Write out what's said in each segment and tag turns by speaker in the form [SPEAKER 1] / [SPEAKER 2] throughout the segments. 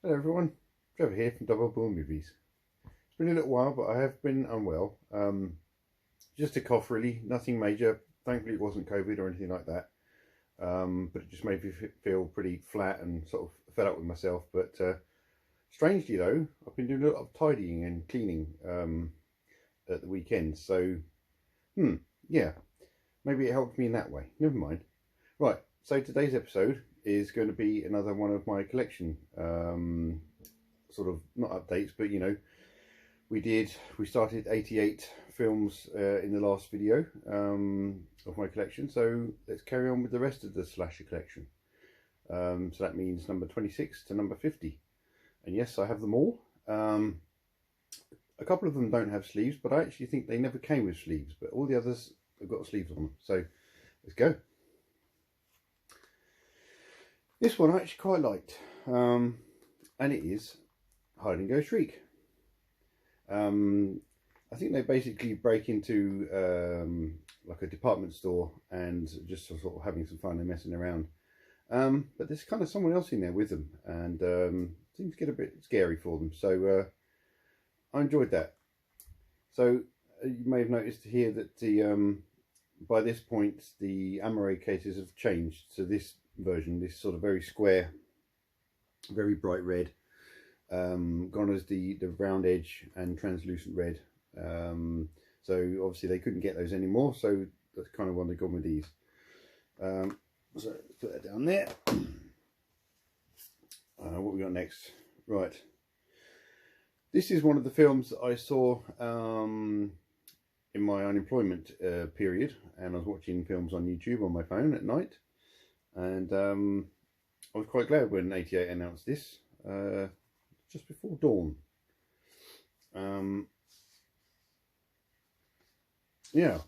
[SPEAKER 1] Hello everyone, Trevor here from Double Bill Movies. It's been a little while, but I have been unwell. Just a cough really, nothing major. Thankfully it wasn't COVID or anything like that. But it just made me feel pretty flat and sort of fed up with myself. But strangely though, I've been doing a lot of tidying and cleaning at the weekend. So, yeah, maybe it helped me in that way. Never mind. Right, so today's episode is going to be another one of my collection sort of, not updates, but you know, we started 88 films in the last video of my collection, so let's carry on with the rest of the slasher collection. So that means number 26 to number 50, and yes, I have them all. A couple of them don't have sleeves, but I actually think they never came with sleeves, but all the others have got sleeves on them, so let's go. This one I actually quite liked, and it is Hide and Go Shriek. I think they basically break into like a department store and just sort of having some fun and messing around. But there's kind of someone else in there with them, and things get a bit scary for them. So I enjoyed that. So you may have noticed here that the by this point the Bluray cases have changed. So this version, this sort of very square, very bright red, gone as the round edge and translucent red. So obviously they couldn't get those anymore, so that's kind of why they've gone with these. So let's put that down there. What we got next? Right, this is one of the films that I saw in my unemployment period, and I was watching films on YouTube on my phone at night. And I was quite glad when 88 announced this, just before dawn. Yeah,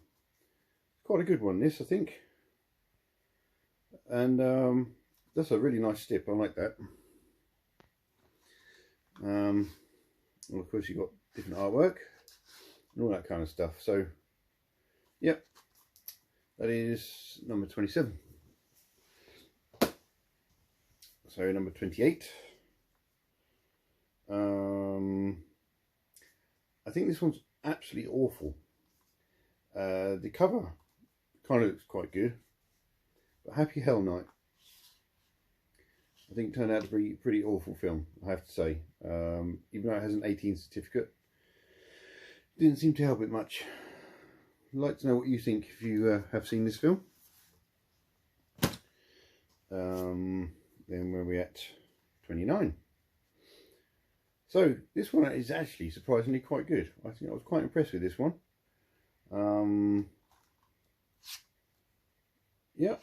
[SPEAKER 1] quite a good one this, I think. And that's a really nice strip, I like that. Well, of course you've got different artwork and all that kind of stuff. So, yep, that is number 27. So number 28. I think this one's absolutely awful. The cover kind of looks quite good, but Happy Hell Night, I think, turned out to be a pretty awful film, I have to say. Even though it has an 18 certificate, didn't seem to help it much. I'd like to know what you think if you have seen this film. Then where are we at? 29. So this one is actually surprisingly quite good. I think I was quite impressed with this one. Yeah,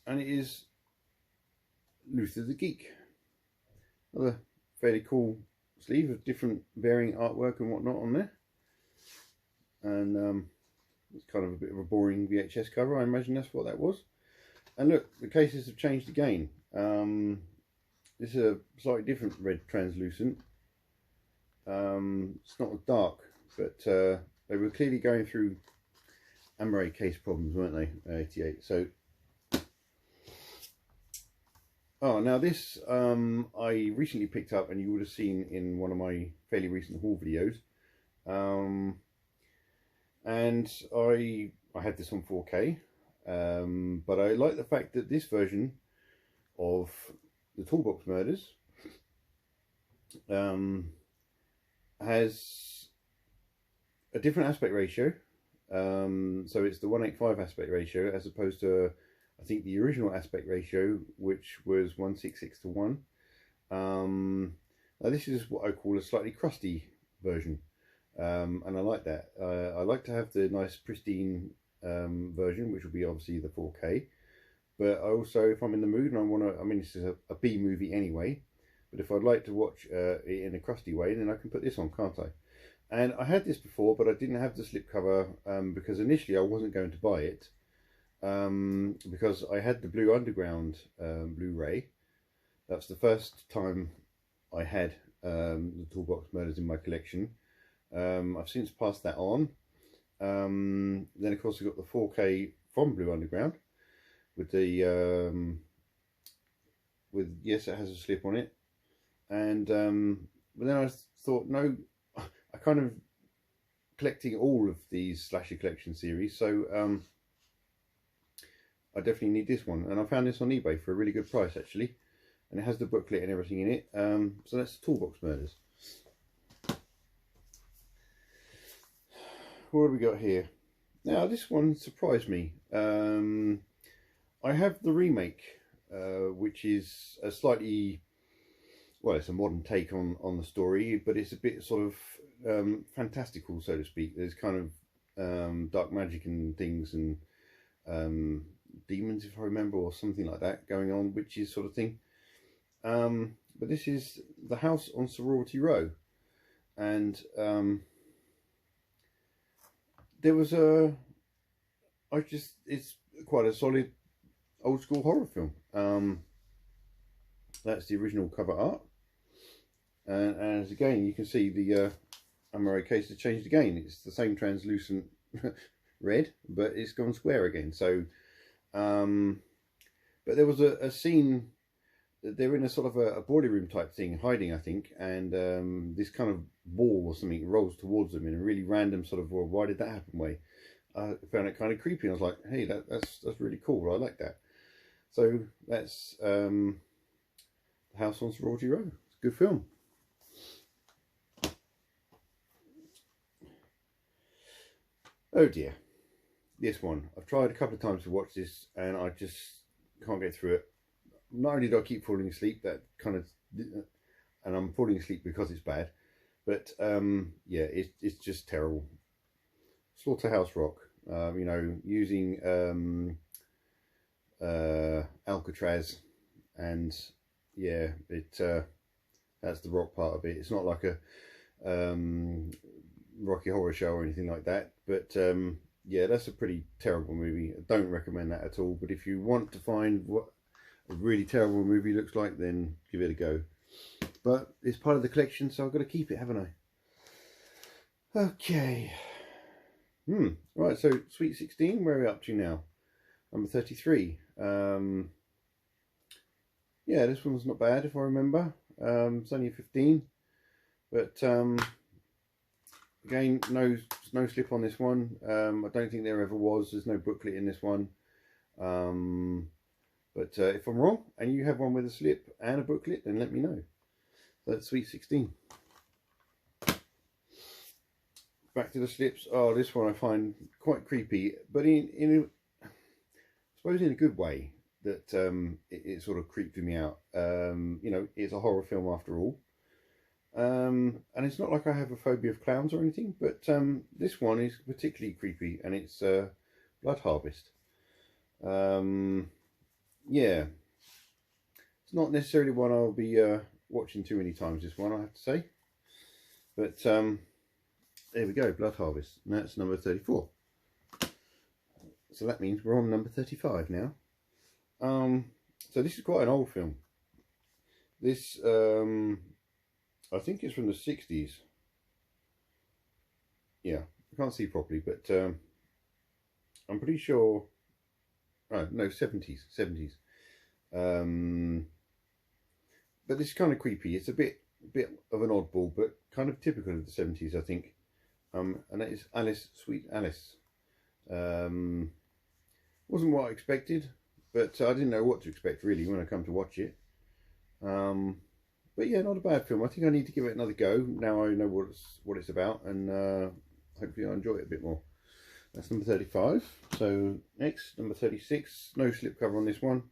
[SPEAKER 1] and it is Luther the Geek. Another fairly cool sleeve of different varying artwork and whatnot on there. And it's kind of a bit of a boring VHS cover. I imagine that's what that was. And look, the cases have changed again. This is a slightly different red translucent. It's not as dark, but they were clearly going through Bluray case problems, weren't they? 88. So, now this I recently picked up, and you would have seen in one of my fairly recent haul videos. And I had this on 4K. But I like the fact that this version of the Toolbox Murders has a different aspect ratio. So it's the 185 aspect ratio as opposed to, I think, the original aspect ratio, which was 166 to 1. Now this is what I call a slightly crusty version, and I like that. I like to have the nice pristine version, which will be obviously the 4K, but I also, if I'm in the mood and I want to, I mean, this is a B movie anyway, but if I'd like to watch it in a crusty way, then I can put this on, can't I? And I had this before, but I didn't have the slipcover because initially I wasn't going to buy it because I had the Blue Underground Blu-ray. That's the first time I had the Toolbox Murders in my collection. I've since passed that on. Then of course I got the 4K from Blue Underground with the yes, it has a slip on it, and but then I thought, no, I kind of collecting all of these slasher collection series, so I definitely need this one, and I found this on eBay for a really good price actually, and it has the booklet and everything in it. So that's Toolbox Murders. What have we got here? Now this one surprised me. I have the remake, which is a slightly, well, it's a modern take on the story, but it's a bit sort of fantastical, so to speak. There's kind of dark magic and things, and demons, if I remember, or something like that going on, witches sort of thing. But this is The House on Sorority Row, and there was it's quite a solid old school horror film. That's the original cover art, and as again you can see the MRA case has changed again. It's the same translucent red, but it's gone square again. So but there was a scene, they're in a sort of a boiler room type thing, hiding I think, and this kind of ball or something rolls towards them in a really random sort of, well, why did that happen way. I found it kind of creepy, and I was like, hey, that's really cool, I like that. So that's The House on Sorority Row. It's a good film. Oh dear, this one. I've tried a couple of times to watch this and I just can't get through it. Not only do I keep falling asleep, that kind of, and I'm falling asleep because it's bad, but yeah, it's just terrible. Slaughterhouse Rock, you know, using Alcatraz, and yeah, that's the rock part of it. It's not like a Rocky Horror Show or anything like that, but yeah, that's a pretty terrible movie. I don't recommend that at all, but if you want to find what a really terrible movie looks like, then give it a go. But it's part of the collection, so I've got to keep it, haven't I? Okay. Right, so Sweet 16, where are we up to now? Number 33. Yeah, this one's not bad if I remember. It's only a 15, but again, no slip on this one. I don't think there ever was. There's no booklet in this one. But if I'm wrong and you have one with a slip and a booklet, then let me know. That's Sweet 16. Back to the slips. Oh, this one I find quite creepy, but I suppose in a good way, that it sort of creeped me out. You know, it's a horror film after all. And it's not like I have a phobia of clowns or anything, but this one is particularly creepy, and it's Blood Harvest. Yeah, it's not necessarily one I'll be watching too many times, this one, I have to say, but there we go, Blood Harvest, and that's number 34. So that means we're on number 35 now. So this is quite an old film. This I think it's from the 60s. Yeah, I can't see properly, but I'm pretty sure. Oh, no, 70s. But this is kind of creepy. It's a bit of an oddball, but kind of typical of the 70s, I think. And that is Alice, Sweet Alice. Wasn't what I expected, but I didn't know what to expect really when I come to watch it. But yeah, not a bad film. I think I need to give it another go. Now I know what it's about, and hopefully I'll enjoy it a bit more. That's number 35. So next, number 36. No slipcover on this one.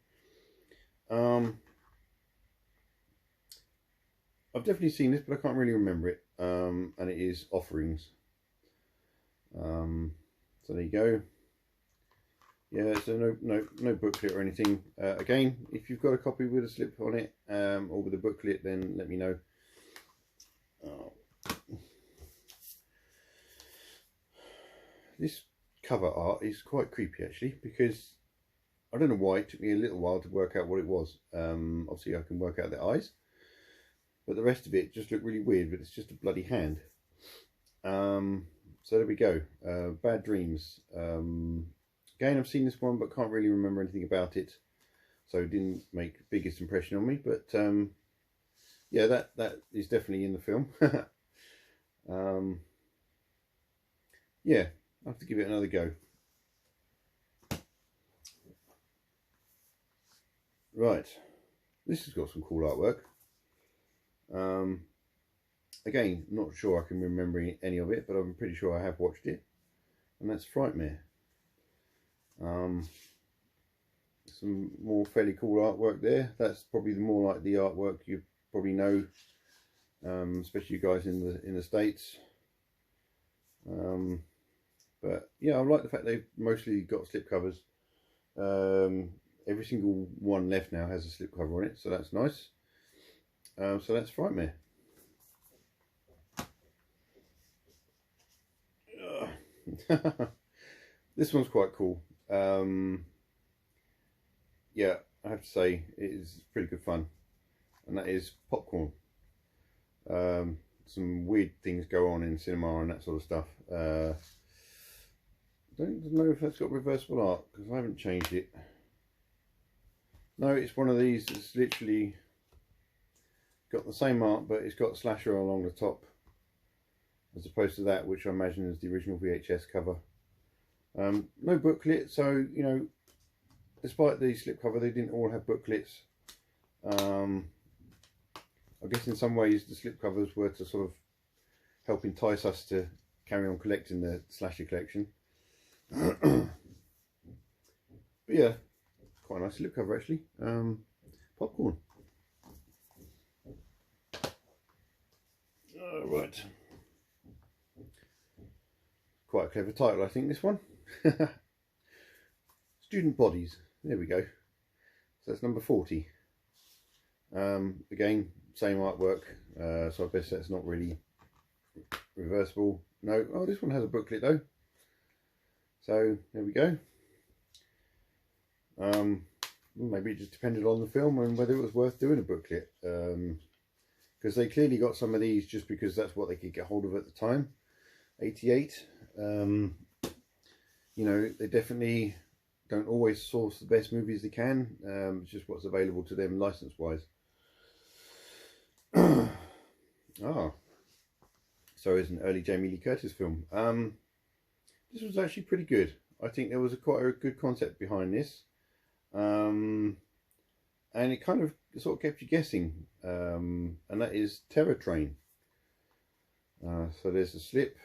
[SPEAKER 1] I've definitely seen this, but I can't really remember it. And it is Offerings. So there you go. Yeah, so no booklet or anything. Again, if you've got a copy with a slip on it, or with a booklet, then let me know. This cover art is quite creepy actually, because I don't know why it took me a little while to work out what it was. Obviously I can work out the eyes, but the rest of it just looked really weird, but it's just a bloody hand. So there we go. Bad Dreams. Again, I've seen this one, but can't really remember anything about it, so it didn't make the biggest impression on me. But yeah, that is definitely in the film. Yeah, I'll have to give it another go. Right, this has got some cool artwork. Again, not sure I can remember any of it, but I'm pretty sure I have watched it, and that's Frightmare. Some more fairly cool artwork there. That's probably more like the artwork you probably know, especially you guys in the States. But yeah, I like the fact they've mostly got slipcovers. Every single one left now has a slipcover on it, so that's nice. So that's Frightmare. This one's quite cool. Yeah, I have to say it is pretty good fun, and that is Popcorn. Some weird things go on in cinema and that sort of stuff. I don't know if that's got reversible art because I haven't changed it. No, it's one of these. It's literally got the same art, but it's got slasher along the top, as opposed to that, which I imagine is the original VHS cover. No booklet, so you know, despite the slipcover, they didn't all have booklets. I guess in some ways the slipcovers were to sort of help entice us to carry on collecting the slasher collection. But yeah, quite a nice slipcover actually. Popcorn. Right. Quite a clever title, I think, this one. Student Bodies. There we go. So that's number 40. Again, same artwork. So I guess that's not really reversible. No. Oh, this one has a booklet though. So there we go. Maybe it just depended on the film and whether it was worth doing a booklet. Because they clearly got some of these just because that's what they could get hold of at the time. 88. You know, they definitely don't always source the best movies they can. It's just what's available to them license wise. Ah, so it's an early Jamie Lee Curtis film. This was actually pretty good. I think there was quite a good concept behind this. And it kind of sort of kept you guessing. And that is Terror Train. So there's a slip.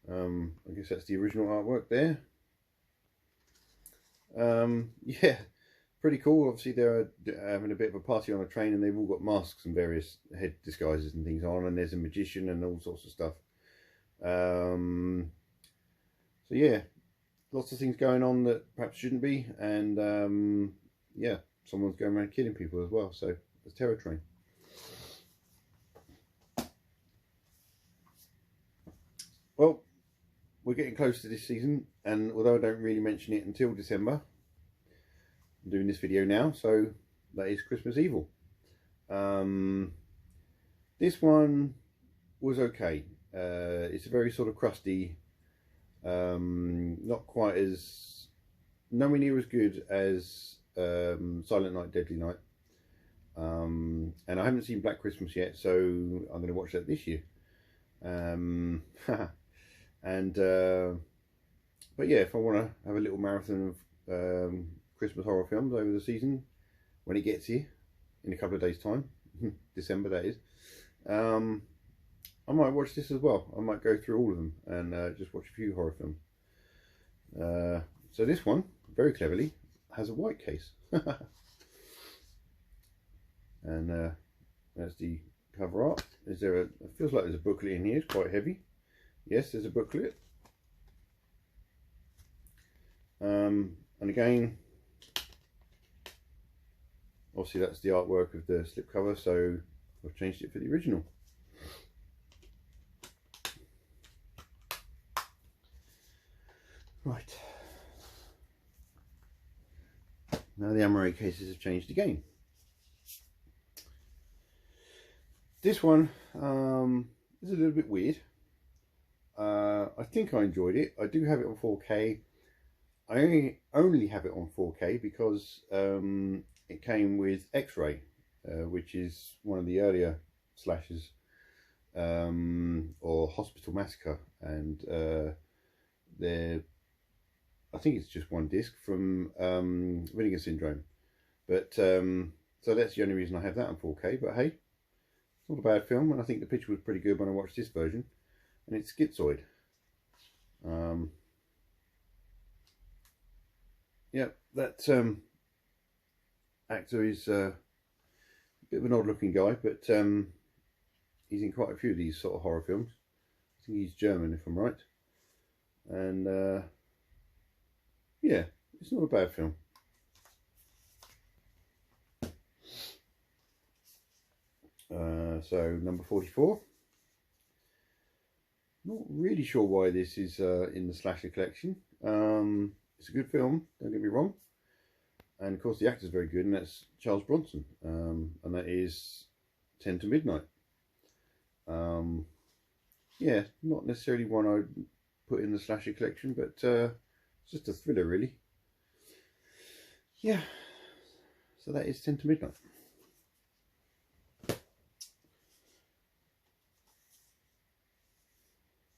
[SPEAKER 1] I guess that's the original artwork there. Yeah, pretty cool. Obviously they're having a bit of a party on a train and they've all got masks and various head disguises and things on, and there's a magician and all sorts of stuff. So yeah, lots of things going on that perhaps shouldn't be, and yeah, someone's going around killing people as well. So it's Terror Train. Well, we're getting close to this season, and although I don't really mention it until December, I'm doing this video now, so that is Christmas Evil. This one was okay. It's a very sort of crusty, not quite as, nowhere near as good as Silent Night, Deadly Night. And I haven't seen Black Christmas yet, so I'm going to watch that this year. But yeah, if I want to have a little marathon of Christmas horror films over the season, when it gets here in a couple of days time, December that is, I might watch this as well. I might go through all of them and just watch a few horror films. So this one, very cleverly, has a white case. And that's the cover art. Is there it feels like there's a booklet in here. It's quite heavy. Yes, there's a booklet. And again, obviously that's the artwork of the slipcover, so I've changed it for the original. Right. Now the Amaray cases have changed again. This one is a little bit weird. I think I enjoyed it. I do have it on 4K. I only have it on 4K because it came with X-ray, which is one of the earlier slashers, or Hospital Massacre, and I think it's just one disc from Vinegar Syndrome. But so that's the only reason I have that on 4K. But hey, it's not a bad film, and I think the picture was pretty good when I watched this version. And it's schizoid. Yeah, that actor is a bit of an odd looking guy, but he's in quite a few of these sort of horror films. I think he's German, if I'm right. And yeah, it's not a bad film. So number 44. Not really sure why this is in the slasher collection. It's a good film, don't get me wrong. And of course the actor's very good, and that's Charles Bronson. And that is 10 to Midnight. Yeah, not necessarily one I'd put in the slasher collection, but it's just a thriller really. Yeah, so that is 10 to Midnight.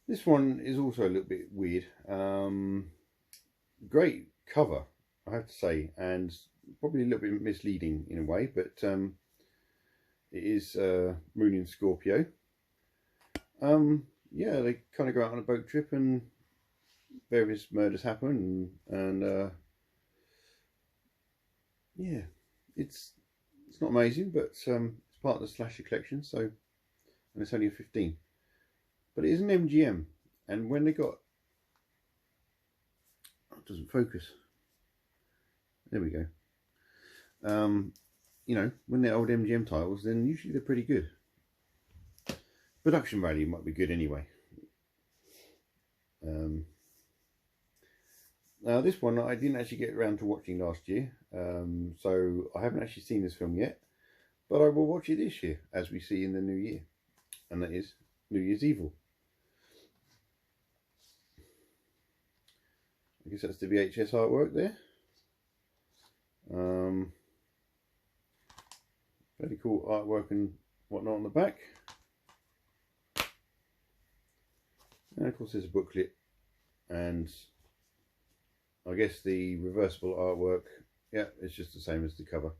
[SPEAKER 1] This one is also a little bit weird. Great cover, I have to say, and probably a little bit misleading in a way, but it is Moon in Scorpio. Yeah, they kind of go out on a boat trip and various murders happen, and yeah, it's not amazing, but it's part of the slasher collection, so, and it's only a 15. But it is an MGM, and when they got, oh, it doesn't focus. There we go. You know, when they're old MGM titles, then usually they're pretty good. Production value might be good anyway. Now this one I didn't actually get around to watching last year, so I haven't actually seen this film yet, but I will watch it this year, as we see in the new year, and that is New Year's Evil. I guess that's the VHS artwork there. Very cool artwork and whatnot on the back. And of course there's a booklet, and I guess the reversible artwork, yeah, it's just the same as the cover.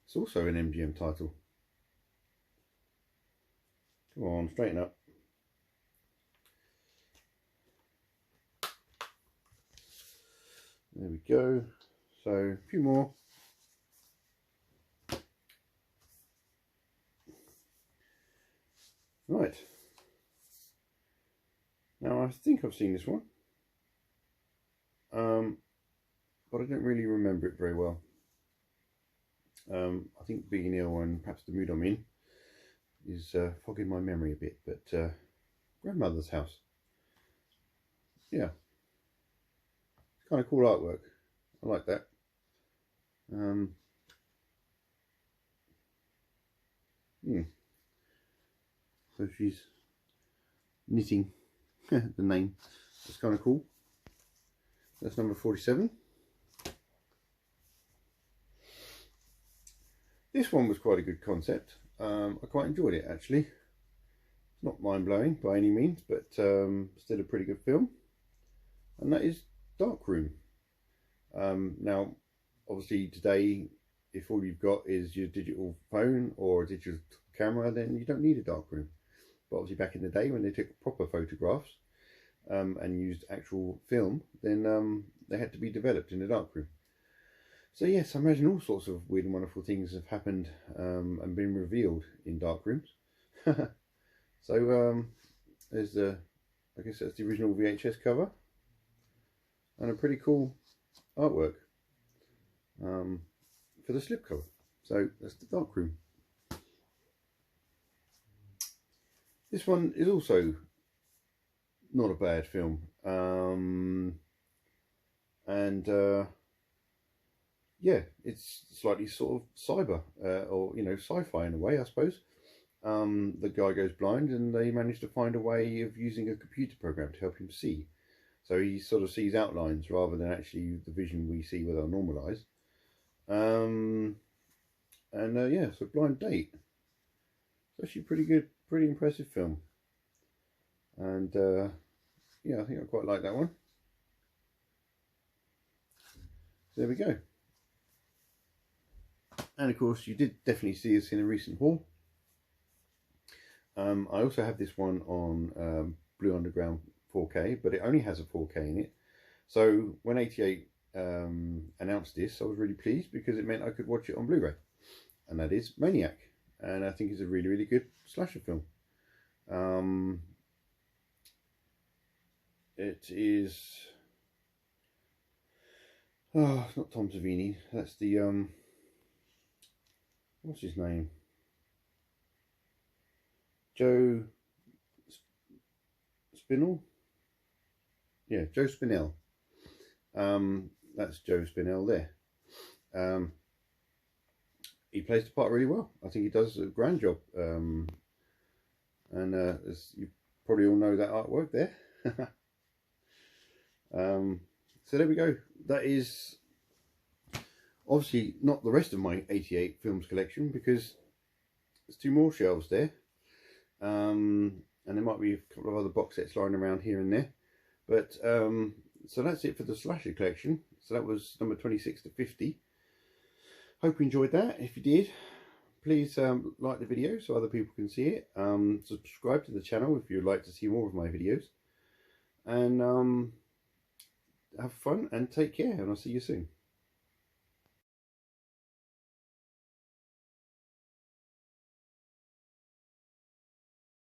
[SPEAKER 1] It's also an MGM title. Come on, straighten up. There we go. So a few more. Right. Now I think I've seen this one, but I don't really remember it very well. I think being ill and perhaps the mood I'm in is fogging my memory a bit, but Grandmother's House. Yeah. Kind of cool artwork. I like that. So she's knitting. The name. It's kind of cool. That's number 47. This one was quite a good concept. I quite enjoyed it actually. It's not mind-blowing by any means, but still a pretty good film. And that is Darkroom. Now obviously today, if all you've got is your digital phone or a digital camera, then you don't need a darkroom. But obviously back in the day when they took proper photographs and used actual film, then they had to be developed in a darkroom. So yes, I imagine all sorts of weird and wonderful things have happened and been revealed in darkrooms. So there's the, I guess that's the original VHS cover, and a pretty cool artwork for the slipcover. So that's the Darkroom. This one is also not a bad film, and yeah, it's slightly sort of cyber or you know, sci-fi in a way, I suppose. The guy goes blind, and they manage to find a way of using a computer program to help him see. So he sort of sees outlines rather than actually the vision we see with our normal eyes. And yeah, so Blind Date. It's actually pretty good, pretty impressive film. And yeah, I think I quite like that one. So there we go. And of course, you did definitely see us in a recent haul. I also have this one on Blue Underground 4K, but it only has a 4K in it. So when 88 announced this, I was really pleased because it meant I could watch it on Blu-ray. And that is Maniac. And I think it's a really, really good slasher film. It is... Oh, it's not Tom Savini. That's the... what's his name? Joe Spinell? Yeah, Joe Spinell. That's Joe Spinell there. He plays the part really well. I think he does a grand job. And as you probably all know, that artwork there. So there we go. That is obviously not the rest of my 88 films collection, because there's 2 more shelves there. And there might be a couple of other box sets lying around here and there. But so that's it for the slasher collection. So that was number 26 to 50. Hope you enjoyed that. If you did, please like the video so other people can see it. Subscribe to the channel if you'd like to see more of my videos. And have fun and take care, and I'll see you soon.